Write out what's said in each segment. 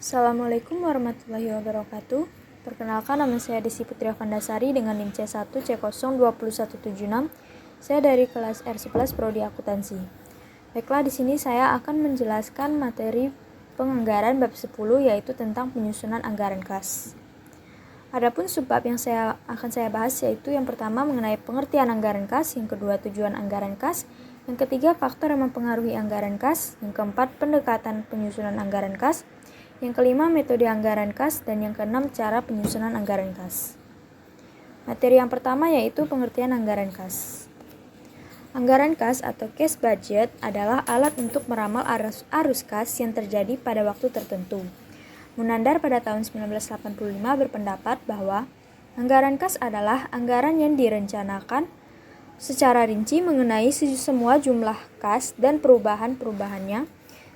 Assalamualaikum warahmatullahi wabarakatuh. Perkenalkan, nama saya Desi Putri Avandasari dengan NIM C1C02176. Saya dari kelas R11 Prodi Akuntansi. Baiklah, di sini saya akan menjelaskan materi penganggaran bab 10, yaitu tentang penyusunan anggaran kas. Adapun subbab yang akan saya bahas yaitu yang pertama mengenai pengertian anggaran kas, yang kedua tujuan anggaran kas, yang ketiga faktor yang mempengaruhi anggaran kas, yang keempat pendekatan penyusunan anggaran kas, yang kelima metode anggaran kas, dan yang keenam cara penyusunan anggaran kas. Materi yang pertama yaitu pengertian anggaran kas. Anggaran kas atau cash budget adalah alat untuk meramal arus kas yang terjadi pada waktu tertentu. Munandar pada tahun 1985 berpendapat bahwa anggaran kas adalah anggaran yang direncanakan secara rinci mengenai semua jumlah kas dan perubahan-perubahannya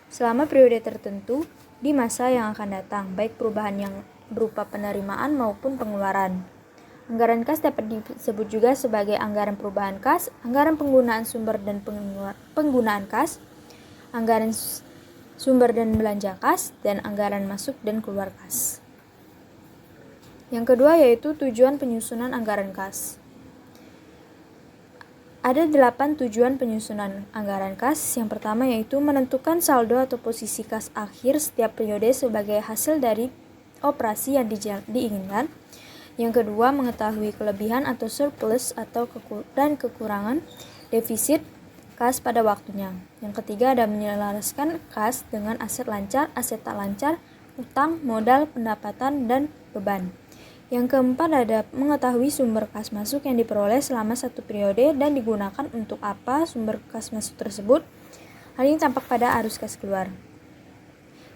selama periode tertentu di masa yang akan datang, baik perubahan yang berupa penerimaan maupun pengeluaran. Anggaran kas dapat disebut juga sebagai anggaran perubahan kas, anggaran penggunaan sumber dan penggunaan kas, anggaran sumber dan belanja kas, dan anggaran masuk dan keluar kas. Yang kedua yaitu tujuan penyusunan anggaran kas. Ada 8 tujuan penyusunan anggaran kas. Yang pertama yaitu menentukan saldo atau posisi kas akhir setiap periode sebagai hasil dari operasi yang diinginkan. Yang kedua, mengetahui kelebihan atau surplus dan kekurangan defisit kas pada waktunya. Yang ketiga, ada menyelaraskan kas dengan aset lancar, aset tak lancar, utang, modal, pendapatan, dan beban. Yang keempat, ada mengetahui sumber kas masuk yang diperoleh selama satu periode dan digunakan untuk apa sumber kas masuk tersebut. Hal ini tampak pada arus kas keluar.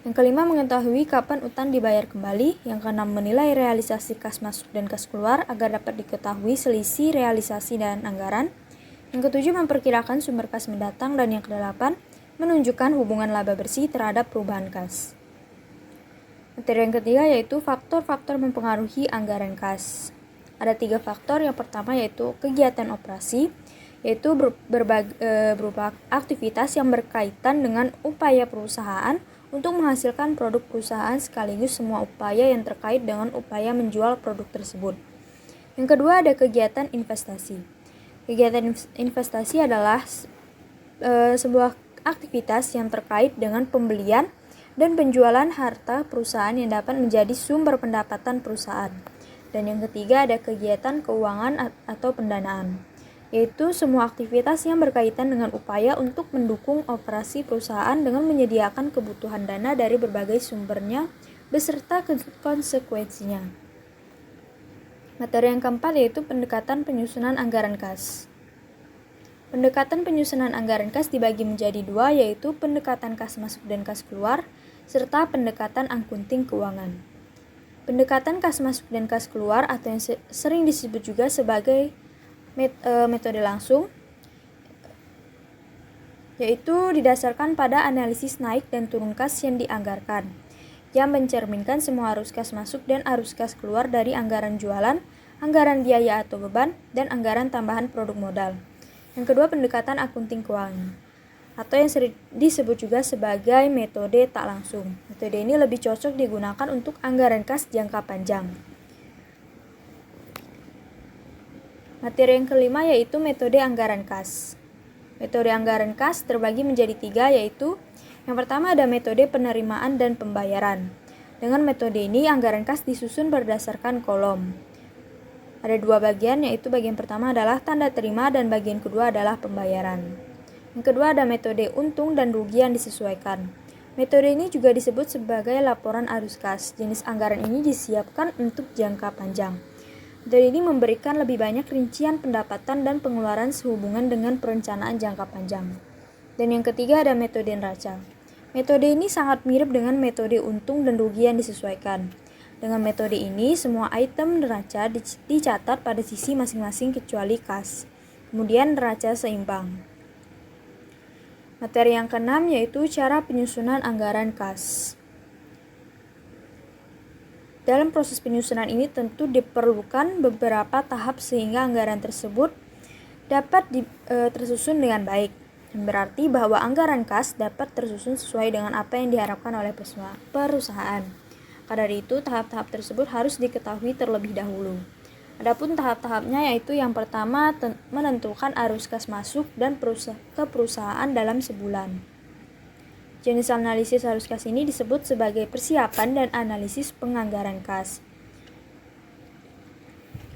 Yang kelima, mengetahui kapan utang dibayar kembali. Yang keenam, menilai realisasi kas masuk dan kas keluar agar dapat diketahui selisih realisasi dan anggaran. Yang ketujuh, memperkirakan sumber kas mendatang. Dan yang kedelapan, menunjukkan hubungan laba bersih terhadap perubahan kas. Materi yang ketiga yaitu faktor-faktor mempengaruhi anggaran kas. Ada 3 faktor. Yang pertama yaitu kegiatan operasi, yaitu berupa aktivitas yang berkaitan dengan upaya perusahaan untuk menghasilkan produk perusahaan sekaligus semua upaya yang terkait dengan upaya menjual produk tersebut. Yang kedua, ada kegiatan investasi. Kegiatan investasi adalah sebuah aktivitas yang terkait dengan pembelian dan penjualan harta perusahaan yang dapat menjadi sumber pendapatan perusahaan. Dan yang ketiga, ada kegiatan keuangan atau pendanaan, yaitu semua aktivitas yang berkaitan dengan upaya untuk mendukung operasi perusahaan dengan menyediakan kebutuhan dana dari berbagai sumbernya beserta konsekuensinya. Materi yang keempat yaitu pendekatan penyusunan anggaran kas. Pendekatan penyusunan anggaran kas dibagi menjadi 2, yaitu pendekatan kas masuk dan kas keluar, serta pendekatan akunting keuangan. Pendekatan kas masuk dan kas keluar atau yang sering disebut juga sebagai metode langsung, yaitu didasarkan pada analisis naik dan turun kas yang dianggarkan, yang mencerminkan semua arus kas masuk dan arus kas keluar dari anggaran jualan, anggaran biaya atau beban, dan anggaran tambahan produk modal. Yang kedua, pendekatan akunting keuangan, atau yang sering disebut juga sebagai metode tak langsung. Metode ini lebih cocok digunakan untuk anggaran kas jangka panjang. Materi yang kelima yaitu metode anggaran kas. Metode anggaran kas terbagi menjadi 3, yaitu yang pertama ada metode penerimaan dan pembayaran. Dengan metode ini anggaran kas disusun berdasarkan kolom. Ada 2 bagian, yaitu bagian pertama adalah tanda terima dan bagian kedua adalah pembayaran. Yang kedua ada metode untung dan rugi yang disesuaikan. Metode ini juga disebut sebagai laporan arus kas. Jenis anggaran ini disiapkan untuk jangka panjang. Metode ini memberikan lebih banyak rincian pendapatan dan pengeluaran sehubungan dengan perencanaan jangka panjang. Dan yang ketiga ada metode neraca. Metode ini sangat mirip dengan metode untung dan rugi yang disesuaikan. Dengan metode ini, semua item neraca dicatat pada sisi masing-masing kecuali kas. Kemudian neraca seimbang. Materi yang keenam yaitu cara penyusunan anggaran kas. Dalam proses penyusunan ini tentu diperlukan beberapa tahap sehingga anggaran tersebut dapat tersusun dengan baik. Berarti bahwa anggaran kas dapat tersusun sesuai dengan apa yang diharapkan oleh perusahaan. Karena itu, tahap-tahap tersebut harus diketahui terlebih dahulu. Adapun tahap-tahapnya yaitu yang pertama menentukan arus kas masuk dan ke perusahaan dalam sebulan. Jenis analisis arus kas ini disebut sebagai persiapan dan analisis penganggaran kas.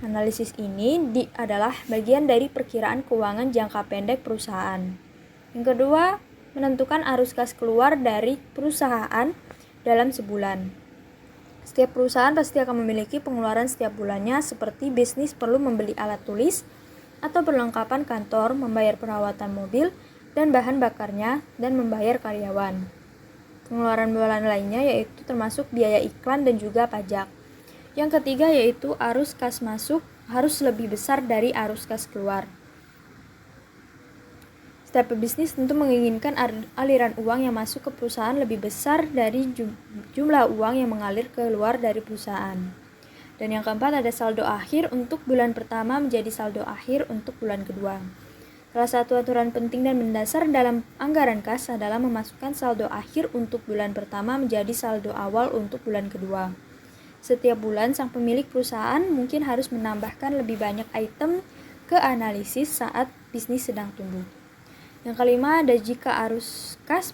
Analisis ini adalah bagian dari perkiraan keuangan jangka pendek perusahaan. Yang kedua, menentukan arus kas keluar dari perusahaan dalam sebulan. Setiap perusahaan pasti akan memiliki pengeluaran setiap bulannya, seperti bisnis perlu membeli alat tulis atau perlengkapan kantor, membayar perawatan mobil dan bahan bakarnya, dan membayar karyawan. Pengeluaran bulanan lainnya yaitu termasuk biaya iklan dan juga pajak. Yang ketiga yaitu arus kas masuk harus lebih besar dari arus kas keluar. Setiap pebisnis tentu menginginkan aliran uang yang masuk ke perusahaan lebih besar dari jumlah uang yang mengalir keluar dari perusahaan. Dan yang keempat ada saldo akhir untuk bulan pertama menjadi saldo akhir untuk bulan kedua. Salah satu aturan penting dan mendasar dalam anggaran kas adalah memasukkan saldo akhir untuk bulan pertama menjadi saldo awal untuk bulan kedua. Setiap bulan sang pemilik perusahaan mungkin harus menambahkan lebih banyak item ke analisis saat bisnis sedang tumbuh. Yang kelima ada jika arus kas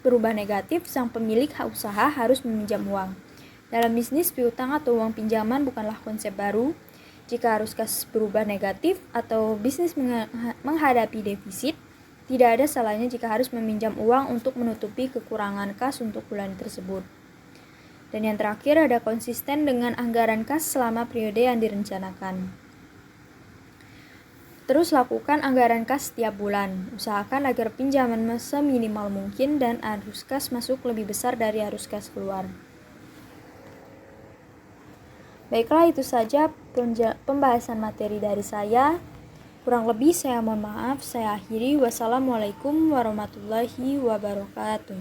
berubah negatif, sang pemilik usaha harus meminjam uang. Dalam bisnis, piutang atau uang pinjaman bukanlah konsep baru. Jika arus kas berubah negatif atau bisnis menghadapi defisit, tidak ada salahnya jika harus meminjam uang untuk menutupi kekurangan kas untuk bulan tersebut. Dan yang terakhir ada konsisten dengan anggaran kas selama periode yang direncanakan. Terus lakukan anggaran kas setiap bulan. Usahakan agar pinjaman seminimal mungkin dan arus kas masuk lebih besar dari arus kas keluar. Baiklah, itu saja pembahasan materi dari saya. Kurang lebih saya mohon maaf. Saya akhiri. Wassalamualaikum warahmatullahi wabarakatuh.